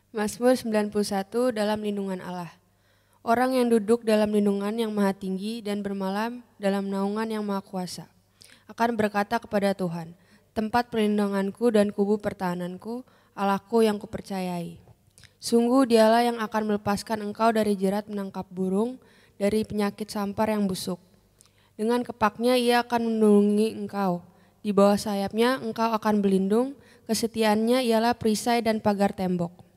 Mazmur 91 dalam lindungan Allah. Orang yang duduk dalam lindungan yang maha tinggi dan bermalam dalam naungan yang maha kuasa akan berkata kepada Tuhan, tempat perlindunganku dan kubu pertahananku, Allahku yang kupercayai. Sungguh dialah yang akan melepaskan engkau dari jerat menangkap burung, dari penyakit sampar yang busuk. Dengan kepaknya ia akan melindungi engkau. Di bawah sayapnya engkau akan berlindung, kesetiaannya ialah perisai dan pagar tembok.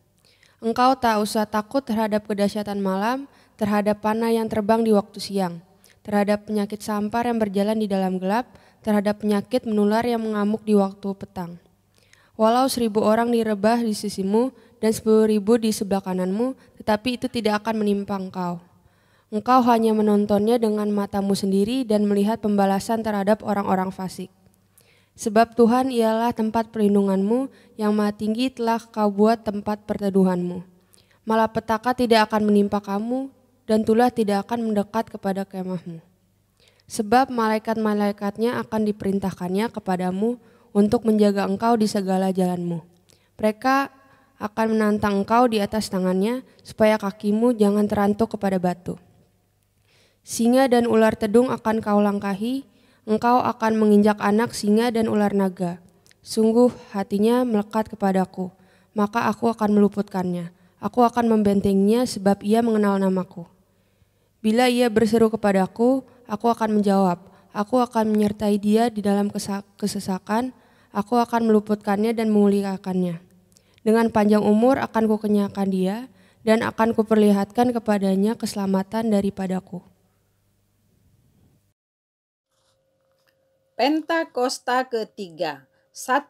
Engkau tak usah takut terhadap kedahsyatan malam, terhadap panah yang terbang di waktu siang, terhadap penyakit sampar yang berjalan di dalam gelap, terhadap penyakit menular yang mengamuk di waktu petang. Walau 1.000 orang direbah di sisimu dan 10.000 di sebelah kananmu, tetapi itu tidak akan menimpa engkau. Engkau hanya menontonnya dengan matamu sendiri dan melihat pembalasan terhadap orang-orang fasik. Sebab Tuhan ialah tempat perlindunganmu, yang maha tinggi telah kau buat tempat perteduhanmu. Malapetaka tidak akan menimpa kamu, dan tulah tidak akan mendekat kepada kemahmu. Sebab malaikat-malaikatnya akan diperintahkannya kepadamu untuk menjaga engkau di segala jalanmu. Mereka akan menantang engkau di atas tangannya, supaya kakimu jangan terantuk kepada batu. Singa dan ular tedung akan kau langkahi, engkau akan menginjak anak singa dan ular naga. Sungguh hatinya melekat kepadaku, maka aku akan meluputkannya. Aku akan membentenginya sebab ia mengenal namaku. Bila ia berseru kepadaku, aku akan menjawab. Aku akan menyertai dia di dalam kesesakan. Aku akan meluputkannya dan memuliakannya. Dengan panjang umur akan kukenyangkan dia dan akan kuperlihatkan kepadanya keselamatan daripadaku. Pentakosta ketiga. 1.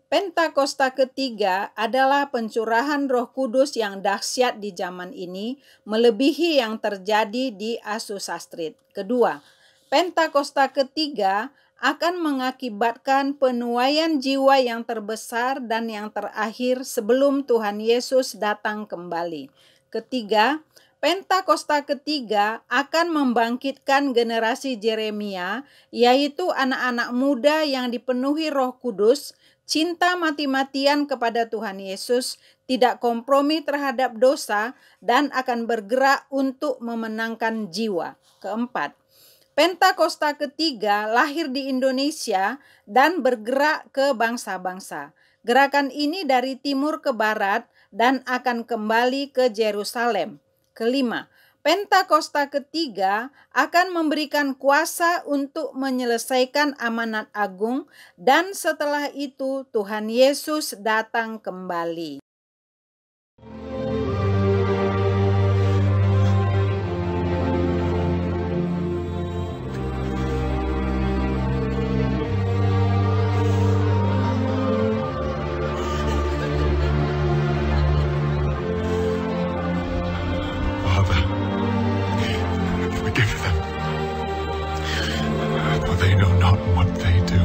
Pentakosta ketiga adalah pencurahan Roh Kudus yang dahsyat di zaman ini, melebihi yang terjadi di Asusastrit. Kedua, Pentakosta ketiga akan mengakibatkan penuaian jiwa yang terbesar dan yang terakhir sebelum Tuhan Yesus datang kembali. Ketiga, Pentakosta ketiga akan membangkitkan generasi Yeremia, yaitu anak-anak muda yang dipenuhi Roh Kudus, cinta mati-matian kepada Tuhan Yesus, tidak kompromi terhadap dosa, dan akan bergerak untuk memenangkan jiwa. Keempat, Pentakosta ketiga lahir di Indonesia dan bergerak ke bangsa-bangsa. Gerakan ini dari timur ke barat dan akan kembali ke Yerusalem. Kelima, Pentakosta ketiga akan memberikan kuasa untuk menyelesaikan amanat agung, dan setelah itu Tuhan Yesus datang kembali. Forgive them, for they know not what they do.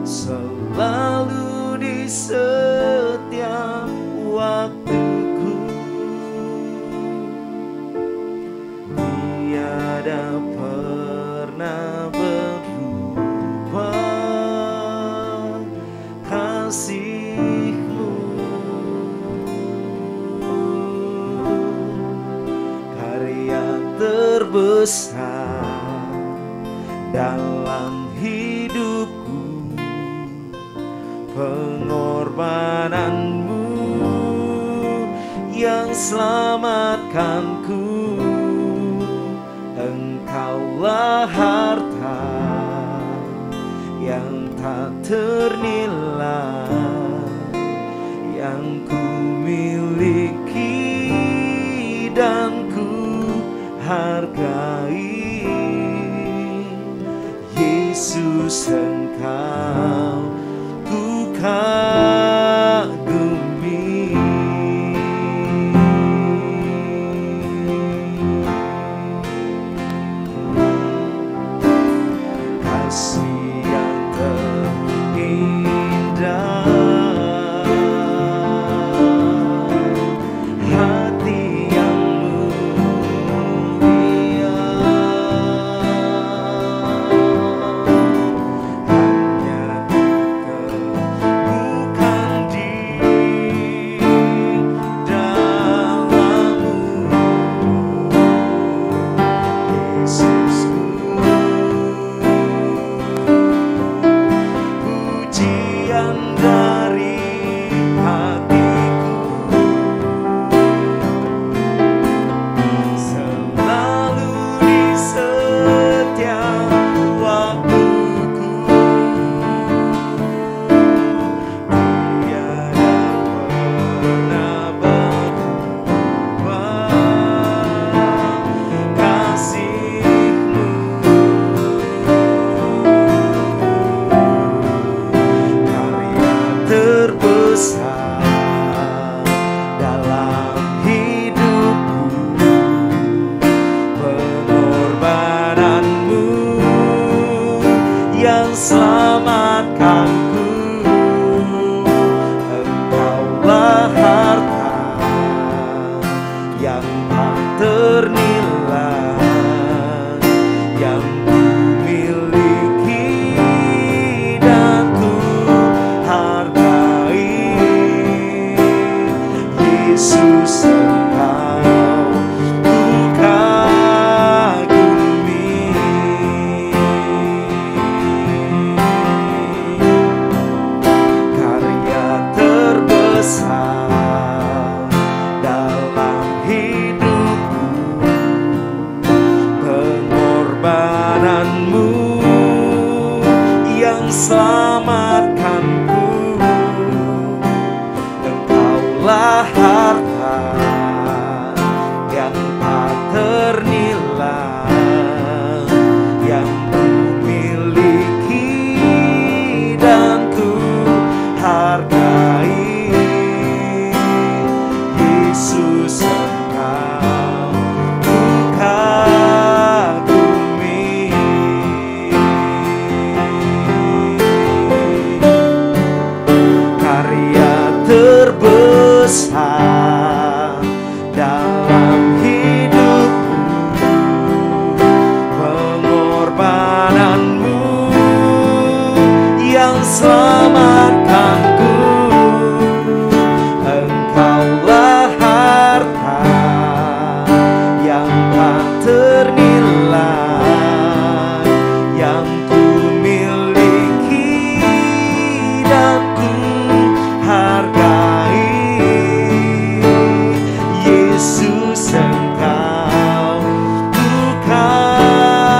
selalu di setiap waktuku. Tiada pernah berubah kasih-Mu, karya terbesar dalam hidupku, pengorbanan-Mu yang selamatkanku. Engkaulah harta yang tak ternilai yang ku miliki dan ku hargai. Yesus, Engkau ku kagumi. Kasih yang terindah, hati yang mulia, hanya teguhkan diri dalam-Mu, Yesusku. Pujian dari hatiku, selalu di setiap waktuku. Tiada pernah berubah kasih-Mu, karya terbesar dalam hidupku, pengorbanan-Mu yang selamatkanku. Engkaulah harta yang tak ternilai yang ku miliki dan ku hargai. Yesus, Engkau ku kagumi. Karya terbesar dalam hidupku, pengorbanan-Mu yang selamatkanku. Engkaulah harta yang tak ternilai yang ku miliki dan ku hargai. Yesus, Engkau ku kagumi. Karya terbesar dalam hidupku, pengorbanan-Mu yang selamatkanku. Engkaulah harta yang tak ternilai yang ku miliki dan ku hargai. Yesus, Engkau ku kagumi.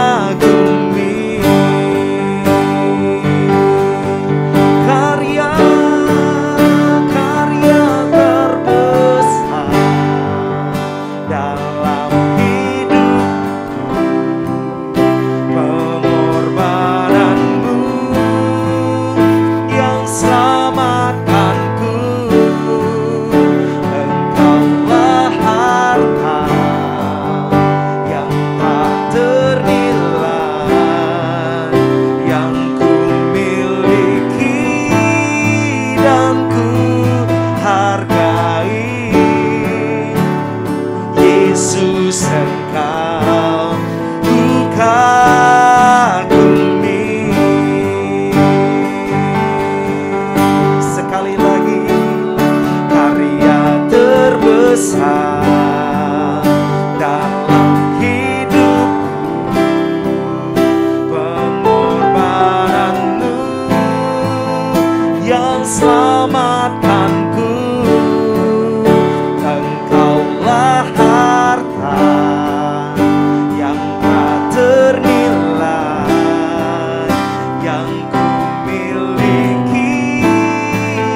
yang ku miliki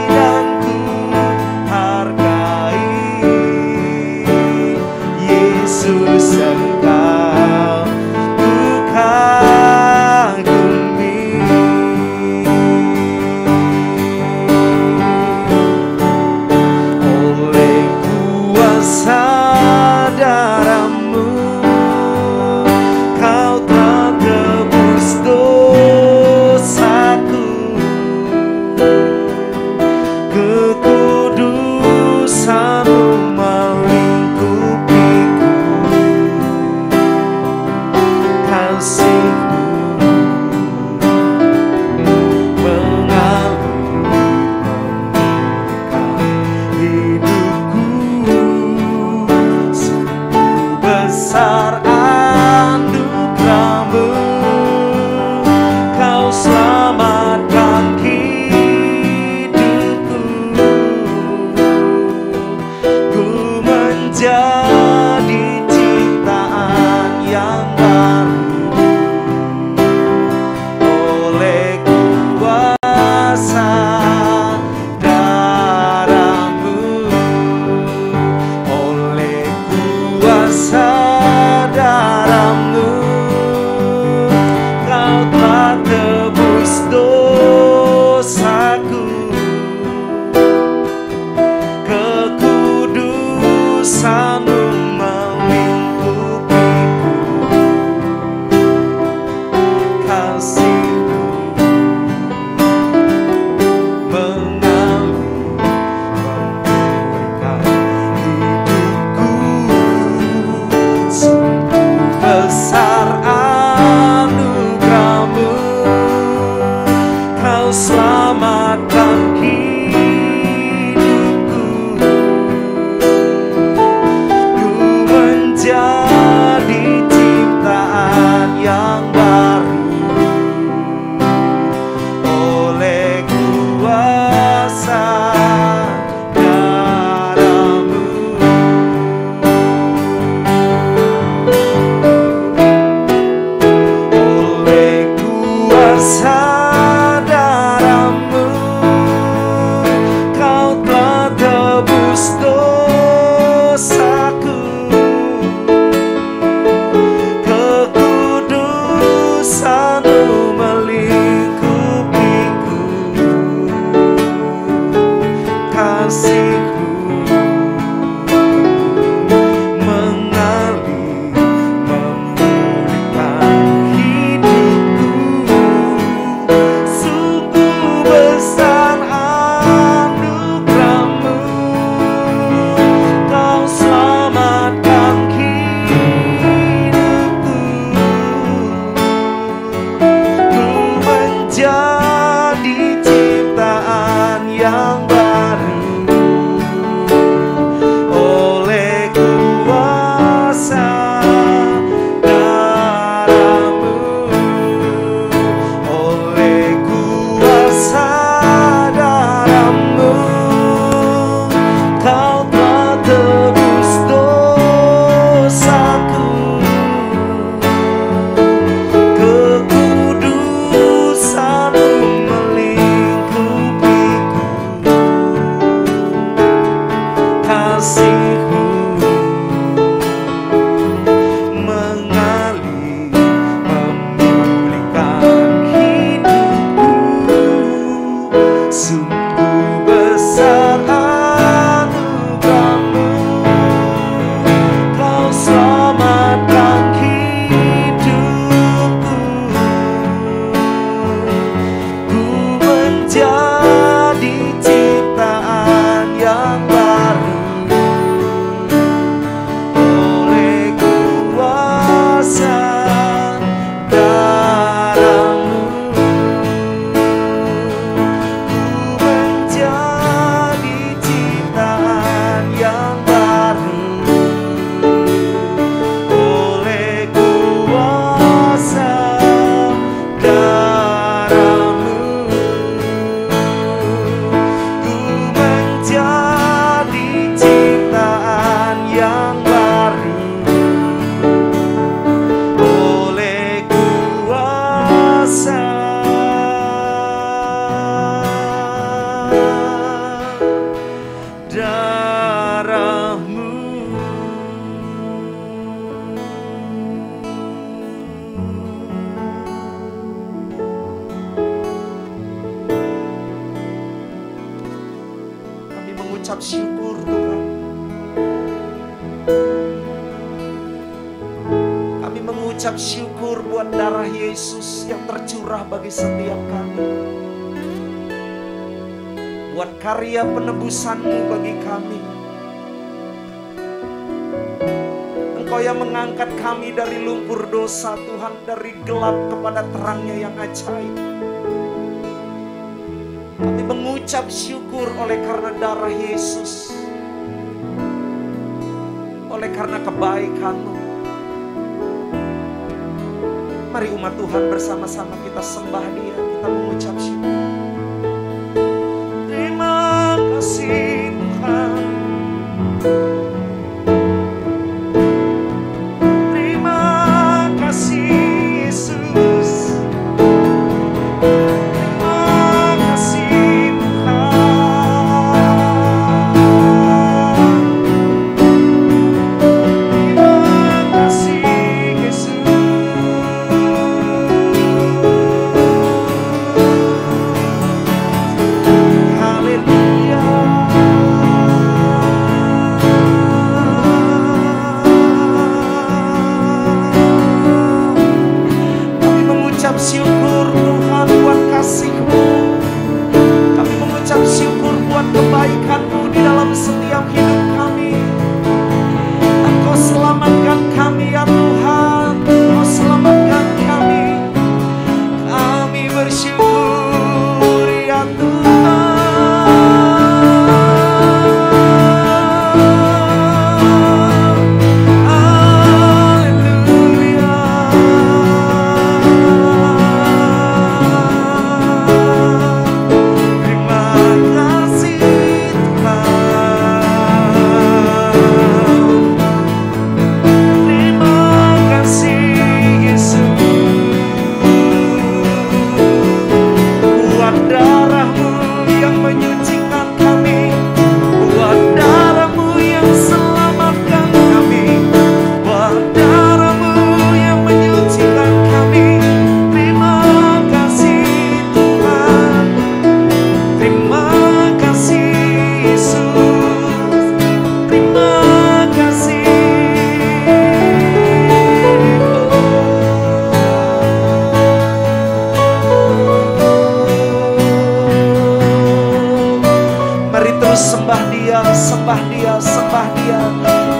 dan ku hargai. Yesus, Engkau ku kagumi. Oleh kuasa darah-Mu Kau telah tebus dosaku. Kekudusan-Mu melingkupiku. Kasih-Mu hidupku. Sungguh besar anugerah-Mu, Kau selamatkan hidupku. Ku menjadi ciptaan yang baru oleh kuasa darah-Mu. Oleh kuasa darah-Mu Kau telah tebus dosaku. Kekudusan-Mu melingkupiku. Kasih-Mu mengalir memulihkan hidupku. Sungguh besar anugerah-Mu, Kau selamatkan hidupku. Ku menjadi ciptaan yang baru oleh kuasa darah-Mu. Oleh kuasa darah-Mu mengucap syukur Tuhan. Kami mengucap syukur buat darah Yesus yang tercurah bagi setiap kami. Buat karya penebusan-Mu bagi kami. Engkau yang mengangkat kami dari lumpur dosa Tuhan, dari gelap kepada terangnya yang ajaib. Kami mengucap syukur oleh karena darah Yesus, oleh karena kebaikan-Mu. Mari umat Tuhan bersama-sama kita sembah Dia, kita mengucap syukur. Terima kasih Tuhan.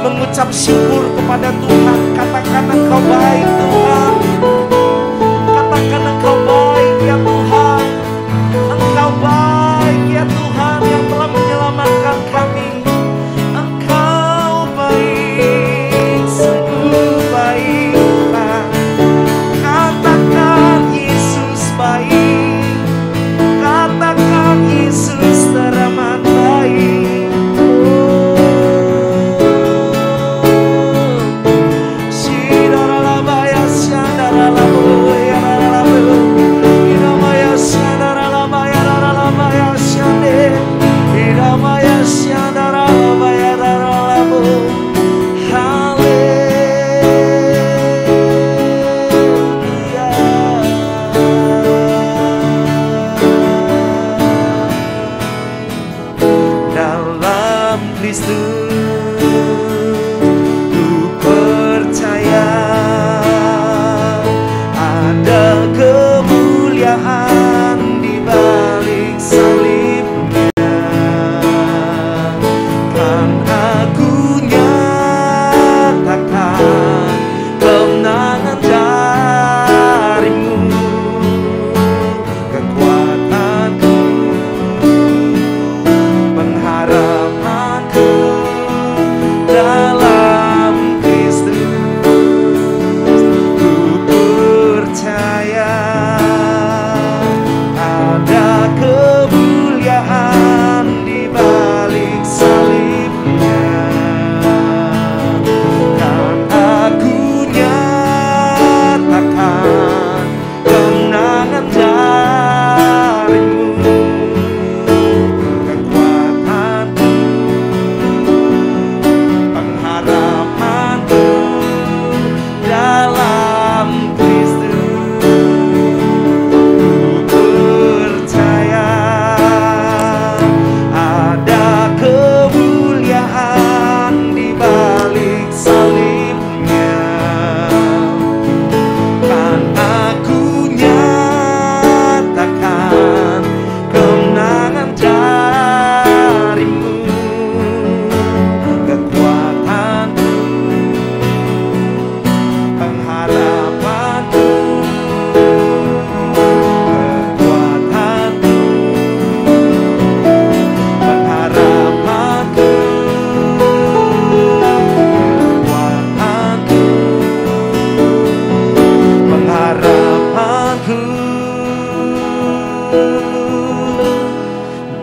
Mengucap syukur kepada Tuhan. Katakan Engkau baik Tuhan. Katakan Engkau baik ya Tuhan. Engkau baik ya Tuhan yang telah menyelamatkan kami. Engkau baik, sungguh baik Tuhan. Katakan Yesus baik. Katakan Yesus teramat baik. Bye.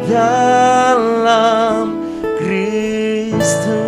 dalam Kristus.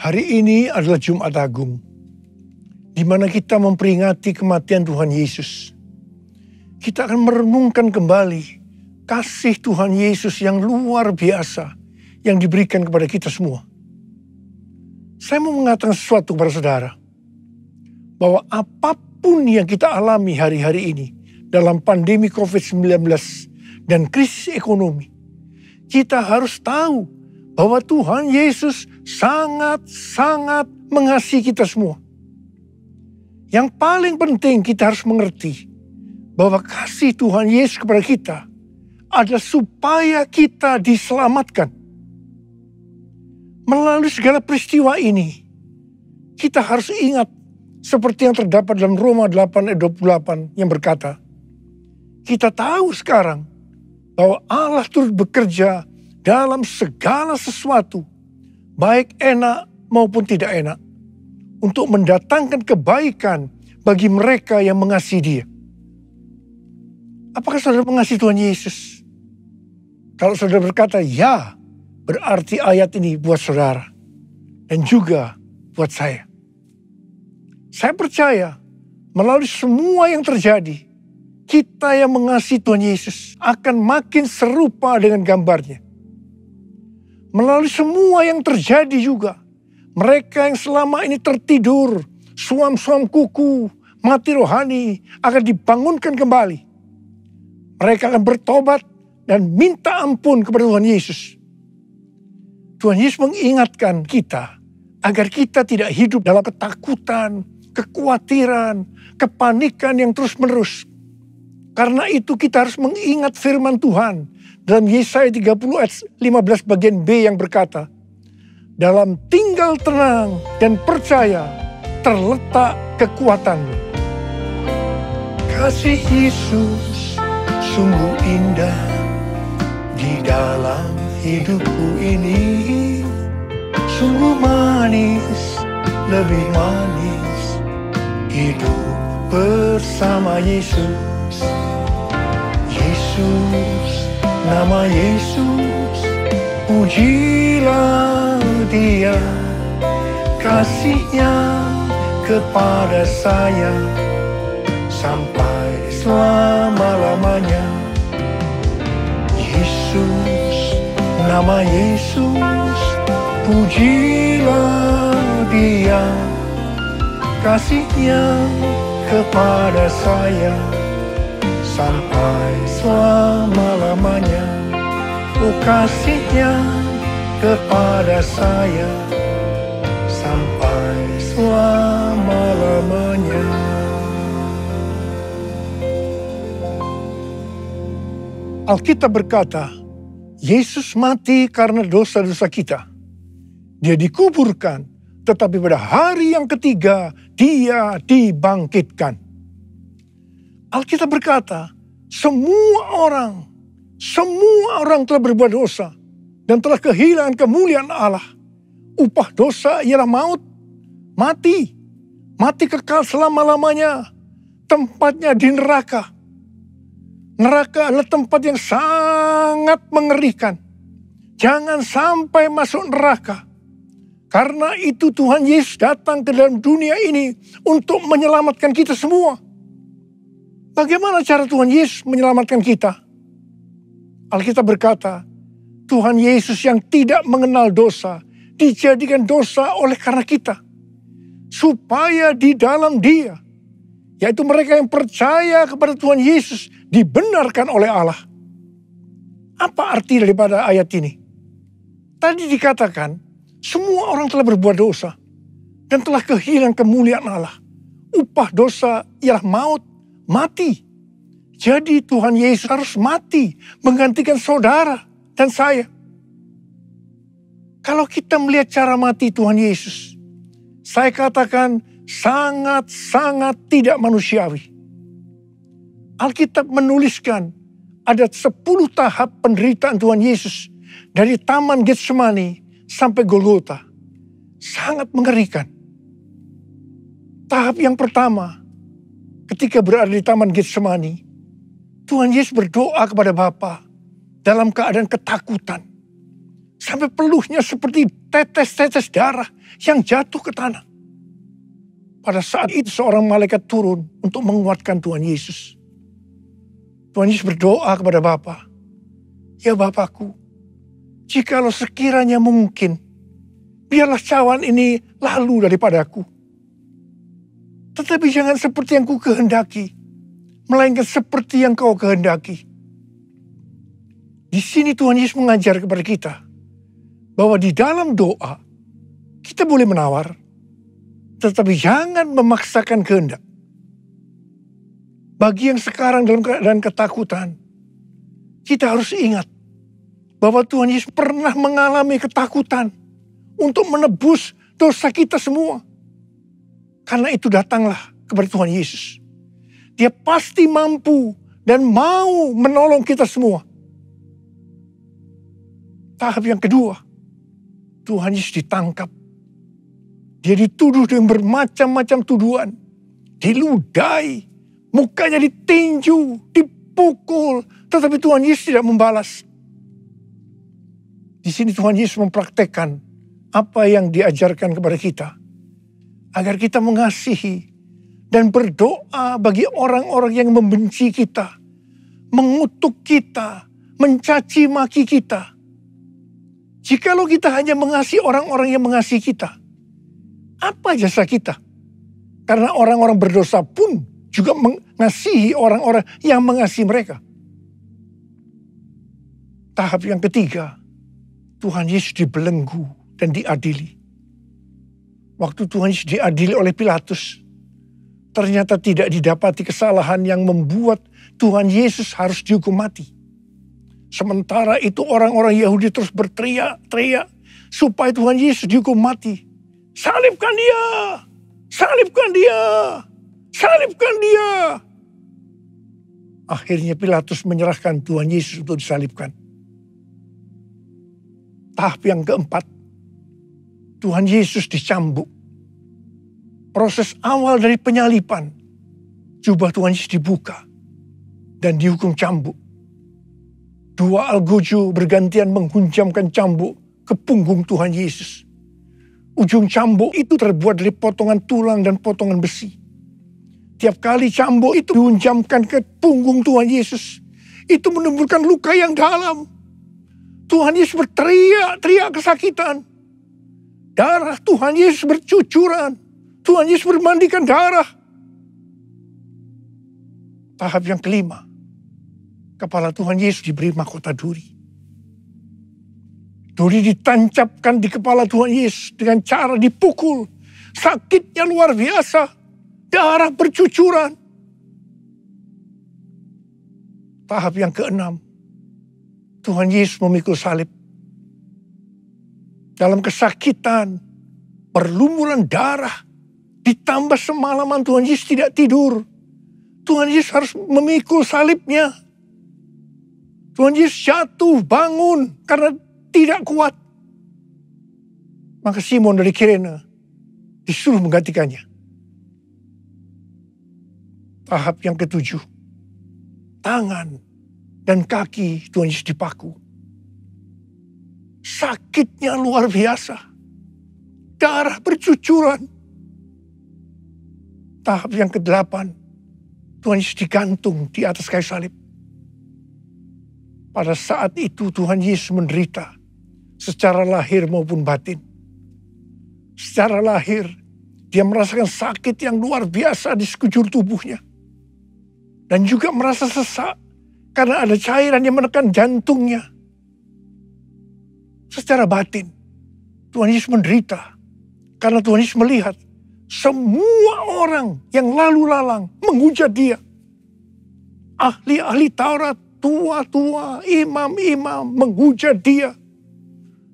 Hari ini adalah Jumat Agung, di mana kita memperingati kematian Tuhan Yesus. Kita akan merenungkan kembali kasih Tuhan Yesus yang luar biasa yang diberikan kepada kita semua. Saya mau mengatakan sesuatu kepada saudara, bahwa apapun yang kita alami hari-hari ini dalam pandemi COVID-19 dan krisis ekonomi, kita harus tahu bahwa Tuhan Yesus sangat-sangat mengasihi kita semua. Yang paling penting kita harus mengerti bahwa kasih Tuhan Yesus kepada kita adalah supaya kita diselamatkan. Melalui segala peristiwa ini, kita harus ingat seperti yang terdapat dalam Roma 8 ayat 28 yang berkata, kita tahu sekarang bahwa Allah turut bekerja dalam segala sesuatu, baik enak maupun tidak enak, untuk mendatangkan kebaikan bagi mereka yang mengasihi Dia. Apakah saudara mengasihi Tuhan Yesus? Kalau saudara berkata ya, berarti ayat ini buat saudara dan juga buat saya. Saya percaya melalui semua yang terjadi, kita yang mengasihi Tuhan Yesus akan makin serupa dengan gambarnya. Melalui semua yang terjadi juga, mereka yang selama ini tertidur, suam-suam kuku, mati rohani, akan dibangunkan kembali. Mereka akan bertobat dan minta ampun kepada Tuhan Yesus. Tuhan Yesus mengingatkan kita agar kita tidak hidup dalam ketakutan, kekhawatiran, kepanikan yang terus-menerus. Karena itu kita harus mengingat firman Tuhan dalam Yesaya 30 ayat 15 bagian B yang berkata, dalam tinggal tenang dan percaya terletak kekuatanmu. Kasih Yesus sungguh indah di dalam hidupku ini. Sungguh manis, lebih manis hidup bersama Yesus. Yesus, nama Yesus, pujilah Dia, kasih-Nya kepada saya sampai selama-lamanya. Yesus, nama Yesus, pujilah Dia, kasih-Nya kepada saya sampai selama-lamanya. Oh, kasih-Nya kepada saya sampai selama-lamanya. Alkitab berkata, Yesus mati karena dosa-dosa kita. Dia dikuburkan, tetapi pada hari yang ketiga Dia dibangkitkan. Alkitab berkata, semua orang telah berbuat dosa dan telah kehilangan kemuliaan Allah. Upah dosa ialah maut, mati kekal selama-lamanya. Tempatnya di neraka. Neraka adalah tempat yang sangat mengerikan. Jangan sampai masuk neraka. Karena itu Tuhan Yesus datang ke dalam dunia ini untuk menyelamatkan kita semua. Bagaimana cara Tuhan Yesus menyelamatkan kita? Alkitab berkata, Tuhan Yesus yang tidak mengenal dosa, dijadikan dosa oleh karena kita. Supaya di dalam Dia, yaitu mereka yang percaya kepada Tuhan Yesus, dibenarkan oleh Allah. Apa arti daripada ayat ini? Tadi dikatakan, semua orang telah berbuat dosa dan telah kehilangan kemuliaan Allah. Upah dosa ialah maut, mati. Jadi Tuhan Yesus harus mati menggantikan saudara dan saya. Kalau kita melihat cara mati Tuhan Yesus, saya katakan sangat-sangat tidak manusiawi. Alkitab menuliskan ada 10 tahap penderitaan Tuhan Yesus dari Taman Getsemani sampai Golgota. Sangat mengerikan. Tahap yang pertama, ketika berada di Taman Getsemani, Tuhan Yesus berdoa kepada Bapa dalam keadaan ketakutan. Sampai peluhnya seperti tetes-tetes darah yang jatuh ke tanah. Pada saat itu seorang malaikat turun untuk menguatkan Tuhan Yesus. Tuhan Yesus berdoa kepada Bapa, "Ya Bapakku, jikalau sekiranya mungkin, biarlah cawan ini lalu daripadaku. Tetapi jangan seperti yang ku kehendaki, melainkan seperti yang kau kehendaki." Di sini Tuhan Yesus mengajar kepada kita bahwa di dalam doa kita boleh menawar, tetapi jangan memaksakan kehendak. Bagi yang sekarang dalam keadaan ketakutan, kita harus ingat bahwa Tuhan Yesus pernah mengalami ketakutan untuk menebus dosa kita semua. Karena itu datanglah kepada Tuhan Yesus. Dia pasti mampu dan mau menolong kita semua. Tahap yang kedua, Tuhan Yesus ditangkap. Dia dituduh dengan bermacam-macam tuduhan. Diludahi, mukanya ditinju, dipukul. Tetapi Tuhan Yesus tidak membalas. Di sini Tuhan Yesus mempraktekkan apa yang diajarkan kepada kita. Agar kita mengasihi dan berdoa bagi orang-orang yang membenci kita. Mengutuk kita, mencaci maki kita. Jikalau kita hanya mengasihi orang-orang yang mengasihi kita, apa jasa kita? Karena orang-orang berdosa pun juga mengasihi orang-orang yang mengasihi mereka. Tahap yang ketiga, Tuhan Yesus dibelenggu dan diadili. Waktu Tuhan Yesus diadili oleh Pilatus, ternyata tidak didapati kesalahan yang membuat Tuhan Yesus harus dihukum mati. Sementara itu orang-orang Yahudi terus berteriak-teriak supaya Tuhan Yesus dihukum mati. Salibkan dia! Salibkan dia! Salibkan dia! Akhirnya Pilatus menyerahkan Tuhan Yesus untuk disalibkan. Tahap yang keempat, Tuhan Yesus dicambuk. Proses awal dari penyaliban, jubah Tuhan Yesus dibuka dan dihukum cambuk. Dua algojo bergantian menghunjamkan cambuk ke punggung Tuhan Yesus. Ujung cambuk itu terbuat dari potongan tulang dan potongan besi. Tiap kali cambuk itu dihunjamkan ke punggung Tuhan Yesus, itu menimbulkan luka yang dalam. Tuhan Yesus berteriak-teriak kesakitan. Darah Tuhan Yesus bercucuran. Tuhan Yesus bermandikan darah. Tahap yang kelima, kepala Tuhan Yesus diberi mahkota duri. Duri ditancapkan di kepala Tuhan Yesus dengan cara dipukul. Sakitnya luar biasa. Darah bercucuran. Tahap yang keenam, Tuhan Yesus memikul salib. Dalam kesakitan, berlumuran darah, ditambah semalaman Tuhan Yesus tidak tidur. Tuhan Yesus harus memikul salibnya. Tuhan Yesus jatuh bangun karena tidak kuat. Maka Simon dari Kirene disuruh menggantikannya. Tahap yang ketujuh, tangan dan kaki Tuhan Yesus dipaku. Sakitnya luar biasa. Darah bercucuran. Tahap yang ke-8, Tuhan Yesus digantung di atas kayu salib. Pada saat itu Tuhan Yesus menderita secara lahir maupun batin. Secara lahir, Dia merasakan sakit yang luar biasa di sekujur tubuhnya. Dan juga merasa sesak karena ada cairan yang menekan jantungnya. Secara batin, Tuhan Yesus menderita karena Tuhan Yesus melihat semua orang yang lalu lalang menghujat dia. Ahli-ahli Taurat, tua-tua, imam-imam menghujat dia.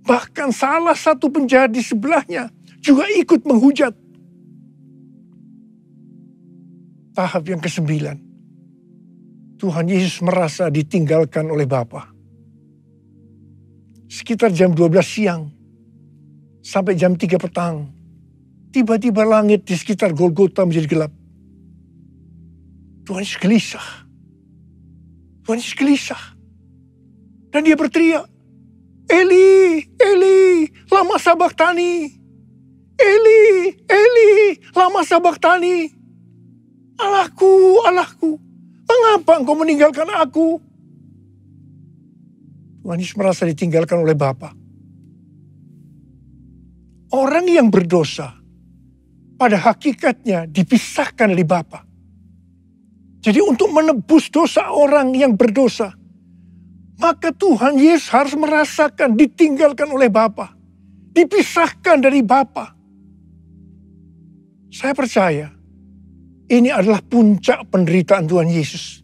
Bahkan salah satu penjahat di sebelahnya juga ikut menghujat. Tahap yang ke-9. Tuhan Yesus merasa ditinggalkan oleh Bapa. Sekitar jam 12 siang sampai jam 3 petang. Tiba-tiba langit di sekitar Golgota menjadi gelap. Tuhan Yesus gelisah. Tuhan Yesus gelisah. Dan dia berteriak, Eli, Eli, lama sabachthani. Eli, Eli, lama sabachthani. Allahku, Allahku, mengapa engkau meninggalkan aku? Tuhan Yesus merasa ditinggalkan oleh Bapa. Orang yang berdosa pada hakikatnya dipisahkan dari Bapa. Jadi untuk menebus dosa orang yang berdosa, maka Tuhan Yesus harus merasakan ditinggalkan oleh Bapa, dipisahkan dari Bapa. Saya percaya ini adalah puncak penderitaan Tuhan Yesus.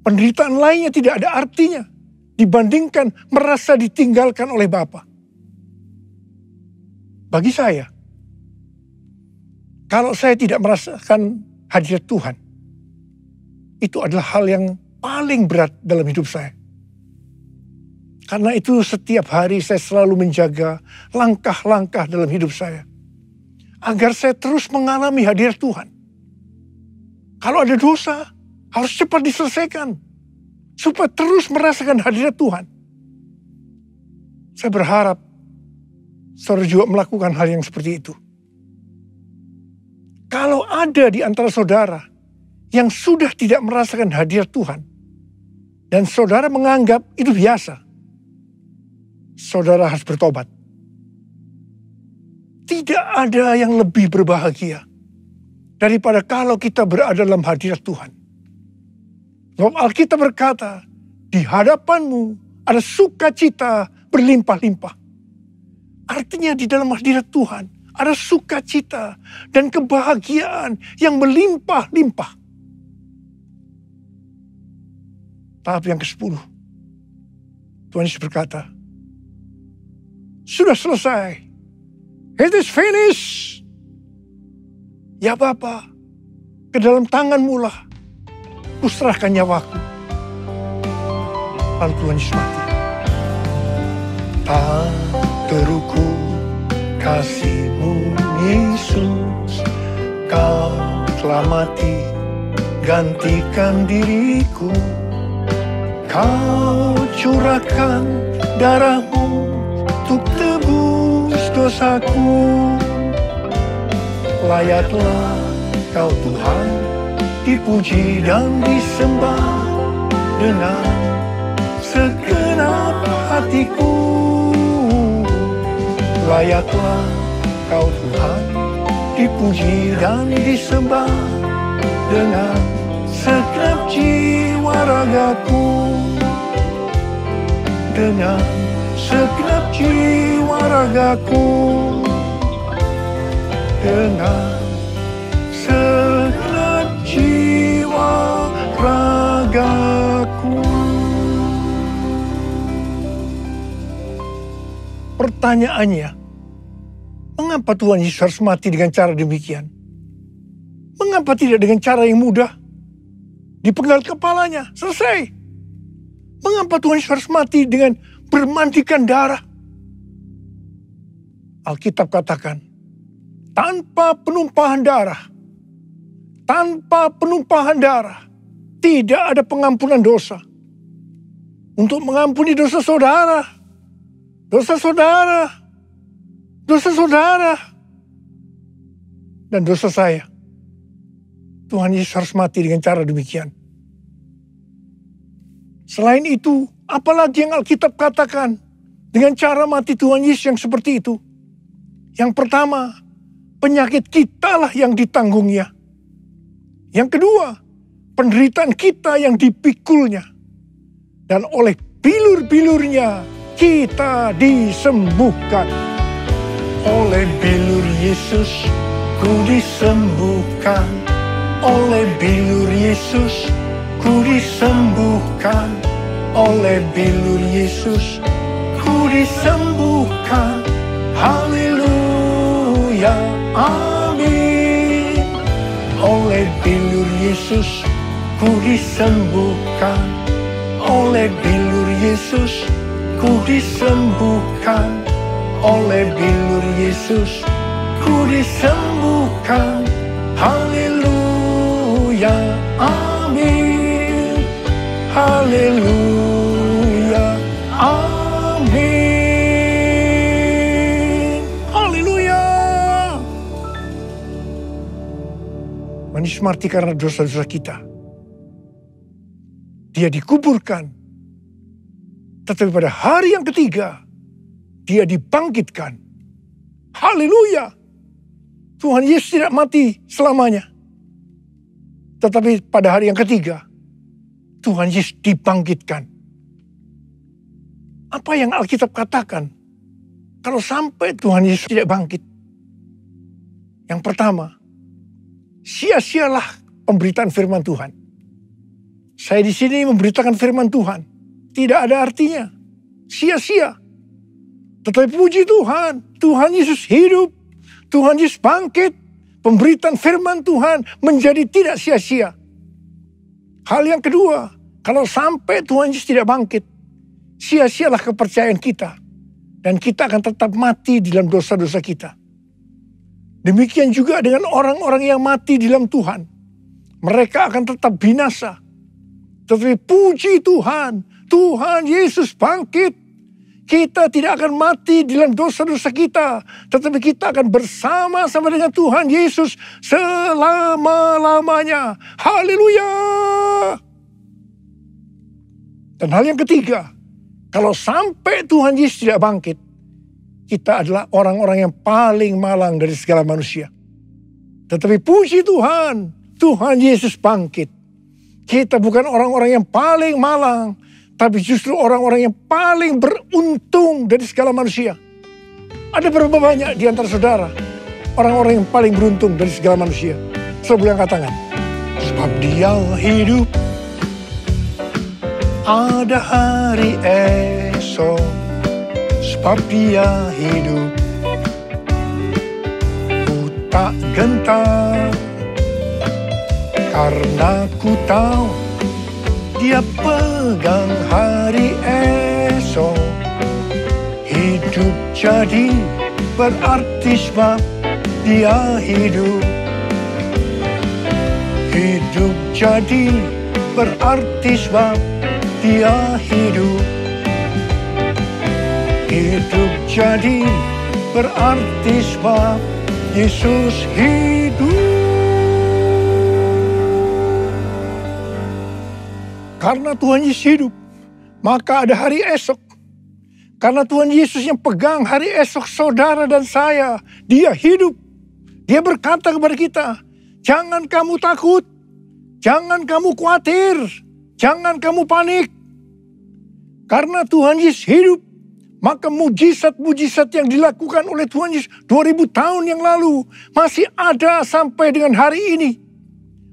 Penderitaan lainnya tidak ada artinya dibandingkan merasa ditinggalkan oleh Bapa. Bagi saya, kalau saya tidak merasakan hadirat Tuhan, itu adalah hal yang paling berat dalam hidup saya. Karena itu setiap hari saya selalu menjaga langkah-langkah dalam hidup saya. Agar saya terus mengalami hadirat Tuhan. Kalau ada dosa, harus cepat diselesaikan. Supaya terus merasakan hadirat Tuhan. Saya berharap saudara juga melakukan hal yang seperti itu. Kalau ada di antara saudara yang sudah tidak merasakan hadirat Tuhan, dan saudara menganggap itu biasa, saudara harus bertobat. Tidak ada yang lebih berbahagia daripada kalau kita berada dalam hadirat Tuhan. Sebab Alkitab berkata, di hadapanmu ada sukacita berlimpah-limpah. Artinya di dalam hadirat Tuhan ada sukacita dan kebahagiaan yang berlimpah-limpah. Tahap yang ke-10. Tuhan Yesus berkata, sudah selesai. It is finished. Ya Bapa, ke dalam tangan-Mu lah kuserahkan nyawaku. Lalu Tuhan Yesus mati. Tak terukur kasih-Mu Yesus, Kau telah mati gantikan diriku. Kau curahkan darah-Mu untuk tebus dosaku. Layaklah Kau Tuhan dipuji dan disembah dengan segenap hatiku. Layaklah Kau Tuhan dipuji dan disembah dengan segenap jiwa ragaku. Dengan segenap jiwa ragaku. Dengan segenap jiwa ragaku. Pertanyaannya, mengapa Tuhan Yesus harus mati dengan cara demikian? Mengapa tidak dengan cara yang mudah? Dipenggal kepalanya, selesai. Mengapa Tuhan Yesus harus mati dengan bermandikan darah? Alkitab katakan, tanpa penumpahan darah, tidak ada pengampunan dosa. Untuk mengampuni dosa saudara, dan dosa saya, Tuhan Yesus harus mati dengan cara demikian. Selain itu, apalagi yang Alkitab katakan dengan cara mati Tuhan Yesus yang seperti itu? Yang pertama, penyakit kitalah yang ditanggungnya. Yang kedua, penderitaan kita yang dipikulnya. Dan oleh bilur-bilurnya kita disembuhkan. Oleh bilur Yesus ku disembuhkan. Oleh bilur Yesus ku disembuhkan. Oleh bilur Yesus ku disembuhkan. Haleluya, amin. Oleh bilur Yesus ku disembuhkan. Oleh bilur Yesus ku disembuhkan. Oleh bilur Yesus ku disembuhkan. Haleluya, amin. Haleluya, amin. Haleluya. Manis mati karena dosa-dosa kita. Dia dikuburkan. Tetapi pada hari yang ketiga, dia dibangkitkan. Haleluya. Tuhan Yesus tidak mati selamanya. Tetapi pada hari yang ketiga, Tuhan Yesus dibangkitkan. Apa yang Alkitab katakan? Kalau sampai Tuhan Yesus tidak bangkit. Yang pertama, sia-sialah pemberitaan firman Tuhan. Saya di sini memberitakan firman Tuhan. Tidak ada artinya. Sia-sia. Tetapi puji Tuhan. Tuhan Yesus hidup. Tuhan Yesus bangkit. Pemberitaan firman Tuhan menjadi tidak sia-sia. Hal yang kedua. Kalau sampai Tuhan Yesus tidak bangkit. Sia-sialah kepercayaan kita. Dan kita akan tetap mati dalam dosa-dosa kita. Demikian juga dengan orang-orang yang mati dalam Tuhan. Mereka akan tetap binasa. Tetapi puji Tuhan, Tuhan Yesus bangkit. Kita tidak akan mati dalam dosa-dosa kita. Tetapi kita akan bersama-sama dengan Tuhan Yesus selama-lamanya. Haleluya. Dan hal yang ketiga, kalau sampai Tuhan Yesus tidak bangkit, kita adalah orang-orang yang paling malang dari segala manusia. Tetapi puji Tuhan, Tuhan Yesus bangkit. Kita bukan orang-orang yang paling malang, tapi justru orang-orang yang paling beruntung dari segala manusia. Ada berapa banyak di antara saudara orang-orang yang paling beruntung dari segala manusia? Saudara katakan, sebab dia hidup, ada hari esok. Sebab dia hidup, ku tak gentar. Karena ku tahu dia pegang hari esok. Hidup jadi berarti sebab dia hidup. Hidup jadi berarti sebab dia hidup. Hidup jadi berarti sebab Yesus hidup. Karena Tuhan Yesus hidup, maka ada hari esok. Karena Tuhan Yesus yang pegang hari esok saudara dan saya, dia hidup. Dia berkata kepada kita, jangan kamu takut, jangan kamu khawatir, jangan kamu panik. Karena Tuhan Yesus hidup, maka mujizat-mujizat yang dilakukan oleh Tuhan Yesus 2000 tahun yang lalu masih ada sampai dengan hari ini.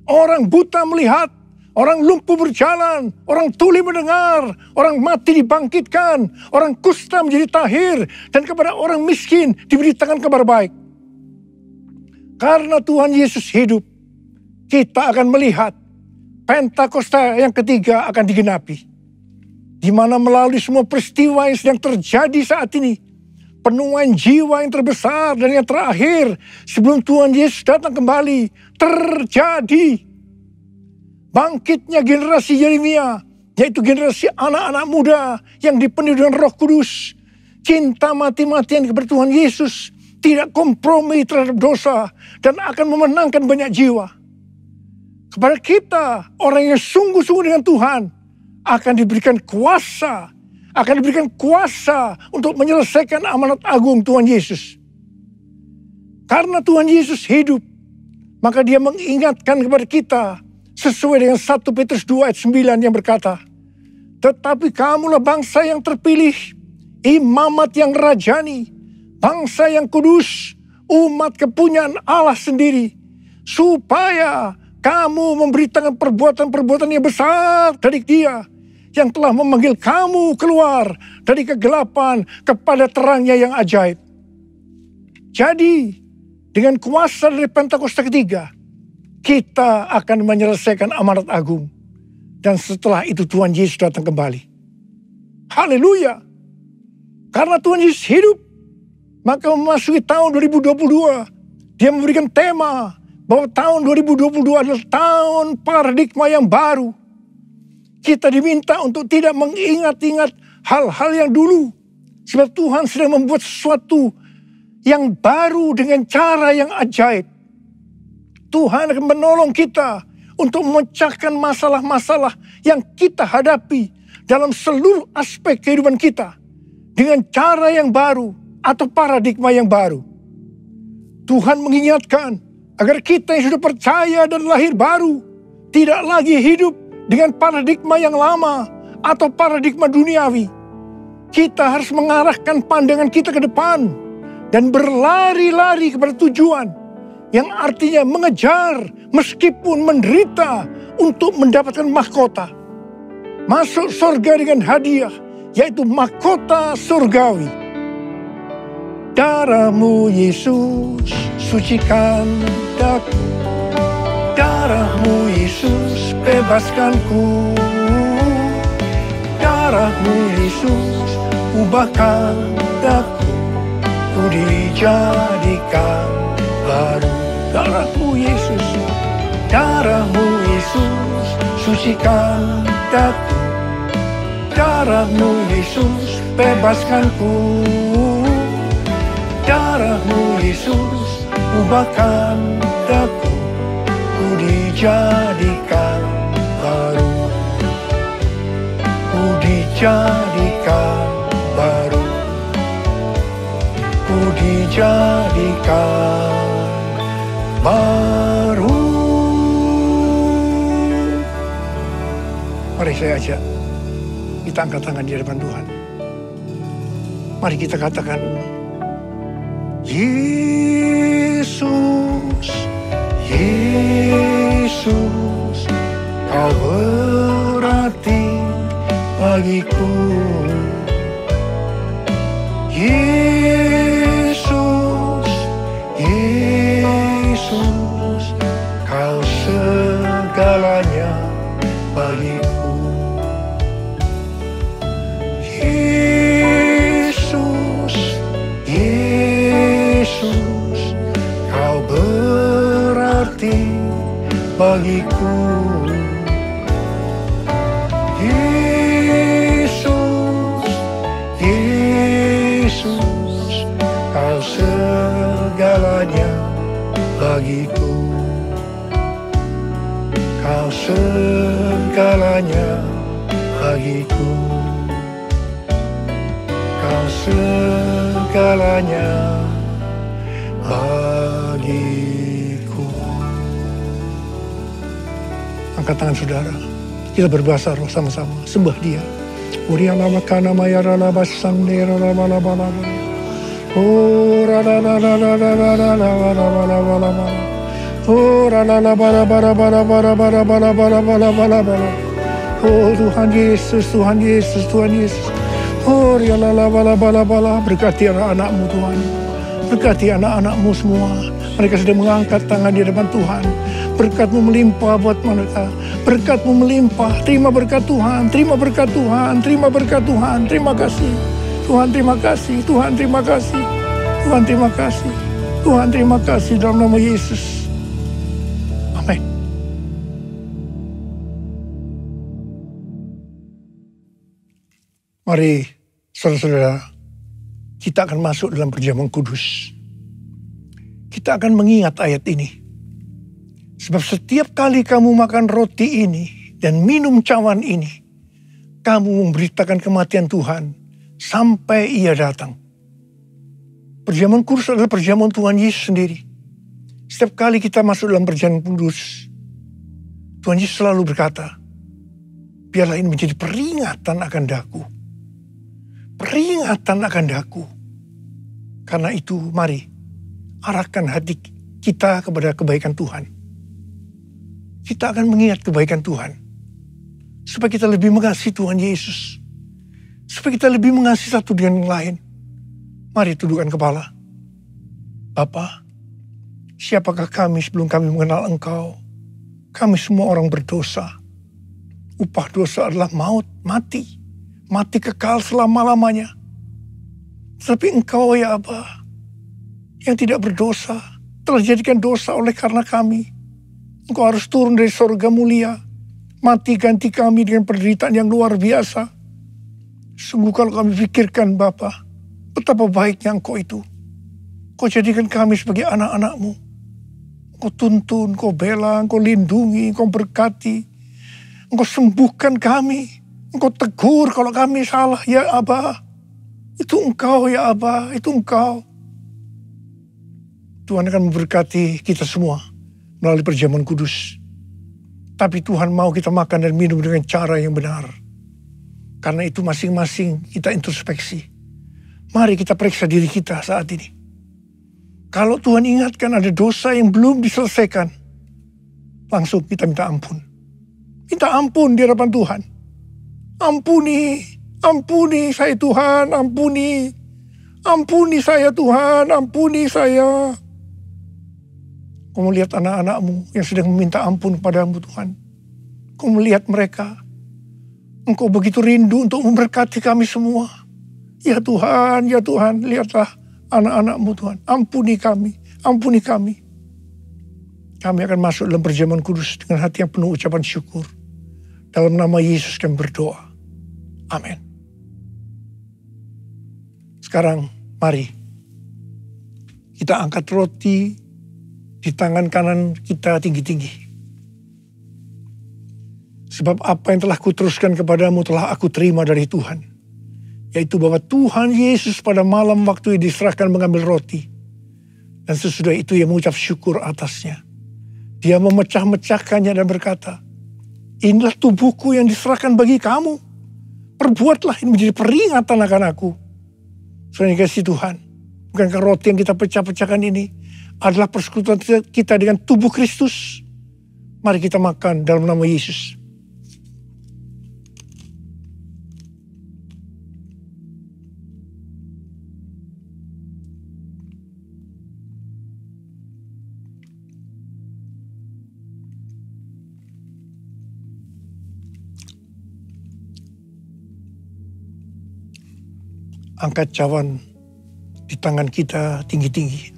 Orang buta melihat, orang lumpuh berjalan, orang tuli mendengar, orang mati dibangkitkan, orang kusta menjadi tahir, dan kepada orang miskin diberitakan kabar baik. Karena Tuhan Yesus hidup, kita akan melihat Pentakosta yang ketiga akan digenapi. Di mana melalui semua peristiwa yang sedang terjadi saat ini, penuaian jiwa yang terbesar dan yang terakhir sebelum Tuhan Yesus datang kembali terjadi. Bangkitnya generasi Yeremia, yaitu generasi anak-anak muda yang dipenuhi dengan Roh Kudus, cinta mati-matian kepada Tuhan Yesus, tidak kompromi terhadap dosa, dan akan memenangkan banyak jiwa. Kepada kita, orang yang sungguh-sungguh dengan Tuhan, akan diberikan kuasa untuk menyelesaikan amanat agung Tuhan Yesus. Karena Tuhan Yesus hidup, maka dia mengingatkan kepada kita sesuai dengan 1 Petrus 2 ayat 9 yang berkata, tetapi kamulah bangsa yang terpilih, imamat yang rajani, bangsa yang kudus, umat kepunyaan Allah sendiri, supaya kamu memberitakan perbuatan-perbuatan yang besar dari Dia yang telah memanggil kamu keluar dari kegelapan kepada terangnya yang ajaib. Jadi, dengan kuasa dari Pentakosta ketiga, kita akan menyelesaikan amanat agung. Dan setelah itu Tuhan Yesus datang kembali. Haleluya. Karena Tuhan Yesus hidup, maka memasuki tahun 2022, Dia memberikan tema bahwa tahun 2022 adalah tahun paradigma yang baru. Kita diminta untuk tidak mengingat-ingat hal-hal yang dulu. Sebab Tuhan sedang membuat sesuatu yang baru dengan cara yang ajaib. Tuhan akan menolong kita untuk memecahkan masalah-masalah yang kita hadapi dalam seluruh aspek kehidupan kita dengan cara yang baru atau paradigma yang baru. Tuhan mengingatkan agar kita yang sudah percaya dan lahir baru tidak lagi hidup dengan paradigma yang lama atau paradigma duniawi. Kita harus mengarahkan pandangan kita ke depan dan berlari-lari kepada tujuan, yang artinya mengejar meskipun menderita untuk mendapatkan mahkota. Masuk surga dengan hadiah, yaitu mahkota surgawi. Darah-Mu Yesus sucikan daku, darah-Mu Yesus bebaskanku, darah-Mu Yesus ubahkan daku, ku dijadikan baru. Darah-Mu Yesus, darah-Mu Yesus sucikan daku, darah-Mu Yesus bebaskanku, darah-Mu Yesus ubahkan daku, ku dijadikan baru, ku dijadikan baru, ku dijadikan baru. Mari saya ajak kita angkat tangan di hadapan Tuhan. Mari kita katakan, Yesus, Yesus, Kau berarti bagiku. Yesus, Yesus, Kau segalanya bagiku. Yesus, Yesus, Kau berarti bagiku. Yesus, Yesus, Kau segalanya bagiku. Kau segalanya bagiku. Kau segalanya bagiku. Angkat tangan saudara. Kita berbahasa roh sama-sama. Sembah Dia. Uriya lama kana mayara laba sandera laba laba laba. Oh rada rada rada rada rada rada rada. Oh rada rada rada rada rada rada rada rada rada. Oh Tuhan Yesus, Tuhan Yesus, Tuhan Yesus. Oh ya lala bala bala bala. Berkati anak-anak-Mu Tuhan. Berkati anak-anak-Mu semua. Mereka sudah mengangkat tangan di depan Tuhan. Berkat-Mu melimpah buat mereka. Berkat-Mu melimpah. Terima berkat Tuhan. Terima berkat Tuhan. Terima berkat Tuhan. Terima kasih. Tuhan terima kasih. Tuhan terima kasih. Tuhan terima kasih. Tuhan terima kasih dalam nama Yesus. Amin. Mari saudara-saudara, kita akan masuk dalam perjamuan kudus. Kita akan mengingat ayat ini. Sebab setiap kali kamu makan roti ini dan minum cawan ini, kamu memberitakan kematian Tuhan sampai Ia datang. Perjamuan kudus adalah perjamuan Tuhan Yesus sendiri. Setiap kali kita masuk dalam perjamuan kudus, Tuhan Yesus selalu berkata, biarlah ini menjadi peringatan akan daku. Peringatan akan daku. Karena itu mari arahkan hati kita kepada kebaikan Tuhan. Kita akan mengingat kebaikan Tuhan. Supaya kita lebih mengasihi Tuhan Yesus. Supaya kita lebih mengasihi satu dengan yang lain. Mari tundukkan kepala. Bapa, siapakah kami sebelum kami mengenal Engkau? Kami semua orang berdosa. Upah dosa adalah maut, mati. Mati kekal selama-lamanya. Tapi Engkau ya Aba, yang tidak berdosa, telah dijadikan dosa oleh karena kami. Engkau harus turun dari surga mulia. Mati ganti kami dengan penderitaan yang luar biasa. Sungguh kalau kami pikirkan Bapa, betapa baiknya Engkau itu. Engkau jadikan kami sebagai anak-anak-Mu. Engkau tuntun, Engkau bela, Engkau lindungi, Engkau berkati. Engkau sembuhkan kami. Engkau tegur kalau kami salah ya Aba. Itu Engkau ya Aba, itu Engkau. Tuhan akan memberkati kita semua melalui perjamuan kudus. Tapi Tuhan mau kita makan dan minum dengan cara yang benar. Karena itu masing-masing kita introspeksi. Mari kita periksa diri kita saat ini. Kalau Tuhan ingatkan ada dosa yang belum diselesaikan, langsung kita minta ampun. Minta ampun di hadapan Tuhan. Ampuni, ampuni saya Tuhan, ampuni. Ampuni saya Tuhan, ampuni saya. Kau melihat anak-anak-Mu yang sedang meminta ampun kepadamu Tuhan. Kau melihat mereka. Engkau begitu rindu untuk memberkati kami semua. Ya Tuhan, lihatlah anak-anak-Mu Tuhan. Ampuni kami, ampuni kami. Kami akan masuk dalam perjamuan kudus dengan hati yang penuh ucapan syukur. Dalam nama Yesus kami berdoa. Amin. Sekarang mari kita angkat roti di tangan kanan kita tinggi-tinggi. Sebab apa yang telah kuteruskan kepadamu telah aku terima dari Tuhan. Yaitu bahwa Tuhan Yesus pada malam waktu yang diserahkan mengambil roti. Dan sesudah itu ia mengucap syukur atasnya. Dia memecah-mecahkannya dan berkata, inilah tubuhku yang diserahkan bagi kamu. Perbuatlah ini menjadi peringatan akan aku. Saudara yang kasih Tuhan, bukankah roti yang kita pecah-pecahkan ini adalah persekutuan kita dengan tubuh Kristus? Mari kita makan dalam nama Yesus. Angkat cawan di tangan kita tinggi-tinggi.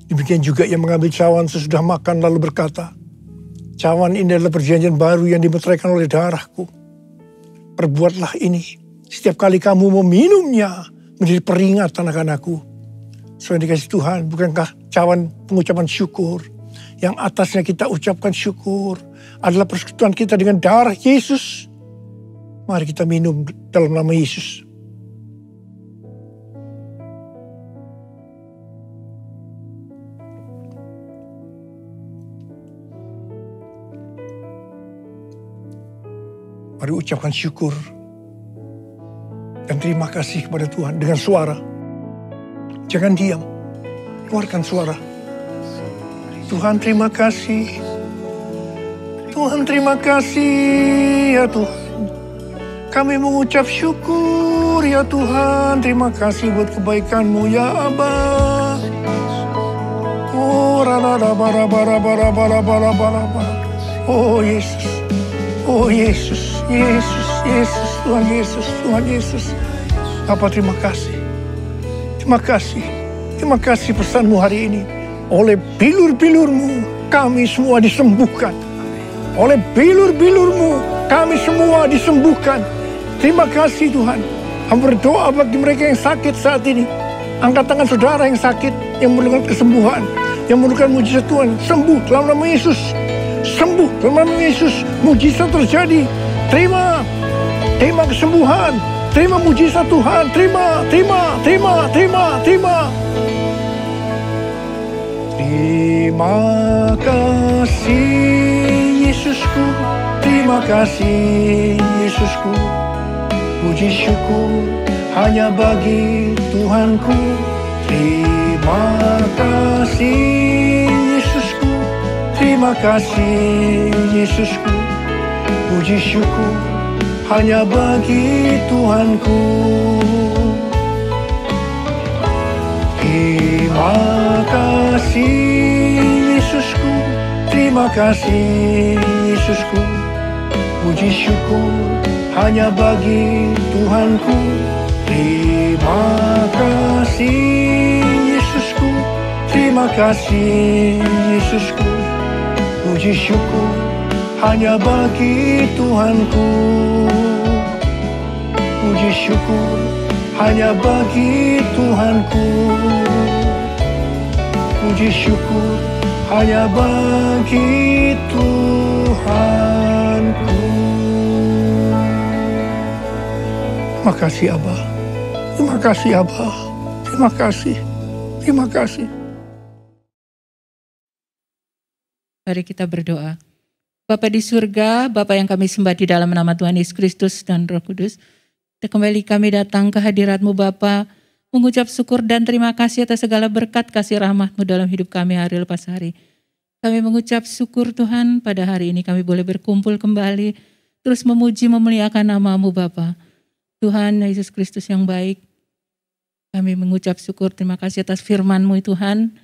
Demikian juga yang mengambil cawan sesudah makan lalu berkata, cawan ini adalah perjanjian baru yang dimeteraikan oleh darahku. Perbuatlah ini setiap kali kamu meminumnya menjadi peringatan akan aku. Saudara dikasih Tuhan, bukankah cawan pengucapan syukur yang atasnya kita ucapkan syukur adalah persekutuan kita dengan darah Yesus? Mari kita minum dalam nama Yesus. Mari ucapkan syukur dan terima kasih kepada Tuhan dengan suara. Jangan diam, keluarkan suara. Tuhan terima kasih. Tuhan terima kasih ya Tuhan. Kami mengucap syukur ya Tuhan. Terima kasih buat kebaikan-Mu ya Aba. Oh rada bara bara bara bara bara bara. Oh Yesus. Oh Yesus, Yesus, Yesus, Tuhan Yesus, Tuhan Yesus. Bapa terima kasih. Terima kasih. Terima kasih pesan-Mu hari ini. Oleh bilur-bilur-Mu kami semua disembuhkan. Oleh bilur-bilur-Mu kami semua disembuhkan. Terima kasih Tuhan. Hamba berdoa bagi mereka yang sakit saat ini. Angkat tangan saudara yang sakit, yang memerlukan kesembuhan, yang memerlukan mujizat Tuhan. Sembuh dalam nama Yesus. Sembuh dalam nama Yesus, mujizat terjadi. Terima kesembuhan, terima mujizat Tuhan, terima. Terima kasih Yesusku, terima kasih Yesusku. Puji syukur hanya bagi Tuhanku. Terima kasih Yesusku, terima kasih Yesusku. Puji syukur hanya bagi Tuhanku. Terima kasih Yesusku, terima kasih Yesusku. Puji syukur hanya bagi Tuhanku. Terima kasih Yesusku, terima kasih Yesusku. Puji syukur hanya bagi Tuhanku. Puji syukur hanya bagi Tuhanku. Puji syukur hanya bagi Tuhanku. Terima kasih Abah. Terima kasih Abah. Terima kasih. Terima kasih. Mari kita berdoa. Bapa di surga, Bapa yang kami sembah di dalam nama Tuhan Yesus Kristus dan Roh Kudus, kembali kami datang ke hadirat-Mu Bapa, mengucap syukur dan terima kasih atas segala berkat kasih rahmat-Mu dalam hidup kami hari lepas hari. Kami mengucap syukur Tuhan, pada hari ini kami boleh berkumpul kembali, terus memuji memuliakan nama-Mu Bapa. Tuhan Yesus Kristus yang baik, kami mengucap syukur terima kasih atas firman-Mu Tuhan.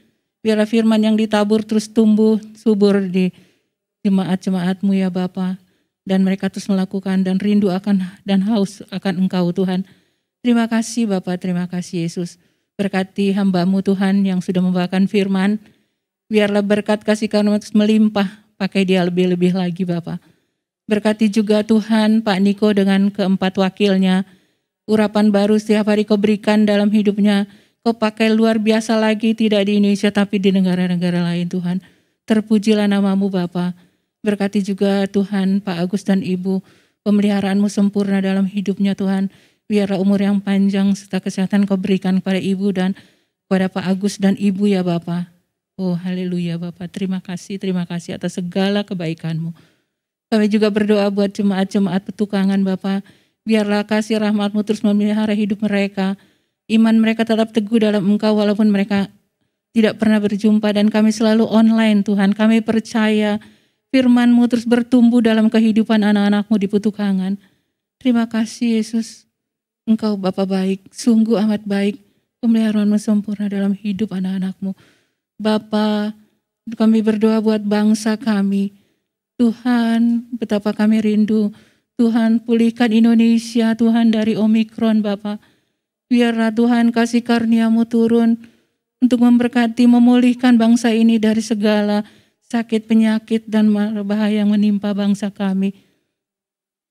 Biarlah firman yang ditabur terus tumbuh subur di jemaat-jemaat-Mu ya Bapa, dan mereka terus melakukan dan rindu akan dan haus akan Engkau Tuhan. Terima kasih Bapa, terima kasih Yesus. Berkati hamba-Mu Tuhan yang sudah membawakan firman, biarlah berkat kasih karunia terus melimpah, pakai dia lebih-lebih lagi Bapa. Berkati juga Tuhan Pak Niko dengan keempat wakilnya, urapan baru setiap hari Kau berikan dalam hidupnya, Kau pakai luar biasa lagi, tidak di Indonesia tapi di negara-negara lain Tuhan. Terpujilah nama-Mu Bapa. Berkati juga Tuhan Pak Agus dan Ibu, pemeliharaan-Mu sempurna dalam hidupnya Tuhan. Biarlah umur yang panjang serta kesehatan Kau berikan kepada Ibu dan kepada Pak Agus dan Ibu ya Bapa. Oh haleluya Bapa, terima kasih atas segala kebaikan-Mu. Kami juga berdoa buat jemaat-jemaat petukangan Bapa. Biarlah kasih rahmat-Mu terus memelihara hidup mereka. Iman mereka tetap teguh dalam Engkau walaupun mereka tidak pernah berjumpa, dan kami selalu online Tuhan. Kami percaya firman-Mu terus bertumbuh dalam kehidupan anak-anak-Mu di petukangan. Terima kasih Yesus. Engkau Bapa baik, sungguh amat baik. Pemeliharaan-Mu sempurna dalam hidup anak-anak-Mu. Bapa, kami berdoa buat bangsa kami. Tuhan, betapa kami rindu. Tuhan, pulihkan Indonesia Tuhan dari Omikron Bapa. Biarlah Tuhan kasih karunia-Mu turun untuk memberkati, memulihkan bangsa ini dari segala sakit, penyakit, dan bahaya yang menimpa bangsa kami.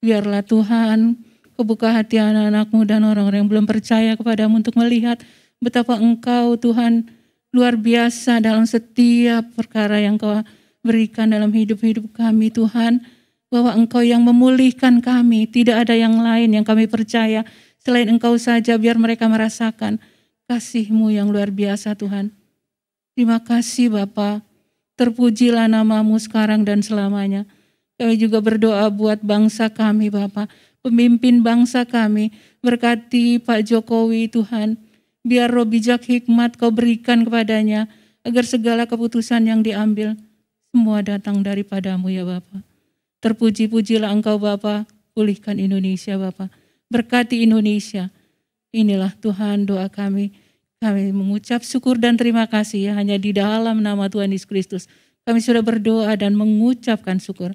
Biarlah Tuhan, Kau buka hati anak-anak-Mu dan orang-orang yang belum percaya kepada-Mu untuk melihat betapa Engkau Tuhan luar biasa dalam setiap perkara yang Kau berikan dalam hidup-hidup kami Tuhan. Bahwa Engkau yang memulihkan kami, tidak ada yang lain yang kami percaya selain Engkau saja, biar mereka merasakan kasih-Mu yang luar biasa Tuhan. Terima kasih Bapa. Terpujilah nama-Mu sekarang dan selamanya. Kami juga berdoa buat bangsa kami Bapa, pemimpin bangsa kami. Berkati Pak Jokowi Tuhan, biar roh bijak hikmat Kau berikan kepadanya, agar segala keputusan yang diambil semua datang daripada-Mu ya Bapa. Terpuji-pujilah Engkau Bapa, pulihkan Indonesia Bapa, berkati Indonesia. Inilah Tuhan doa kami. Kami mengucap syukur dan terima kasih ya, hanya di dalam nama Tuhan Yesus Kristus. Kami sudah berdoa dan mengucapkan syukur.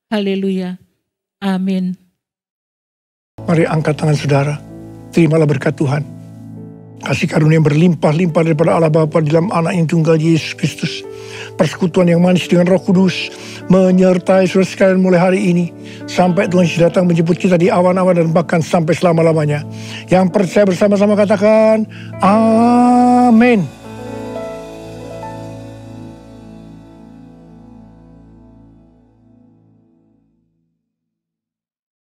Haleluya. Amin. Mari angkat tangan saudara. Terimalah berkat Tuhan. Kasih karunia yang berlimpah-limpah daripada Allah Bapa di dalam anak yang tunggal Yesus Kristus. Persekutuan yang manis dengan Roh Kudus menyertai saudara sekalian mulai hari ini sampai Tuhan Yesus datang menjemput kita di awan-awan dan bahkan sampai selama-lamanya. Yang percaya bersama-sama katakan amin.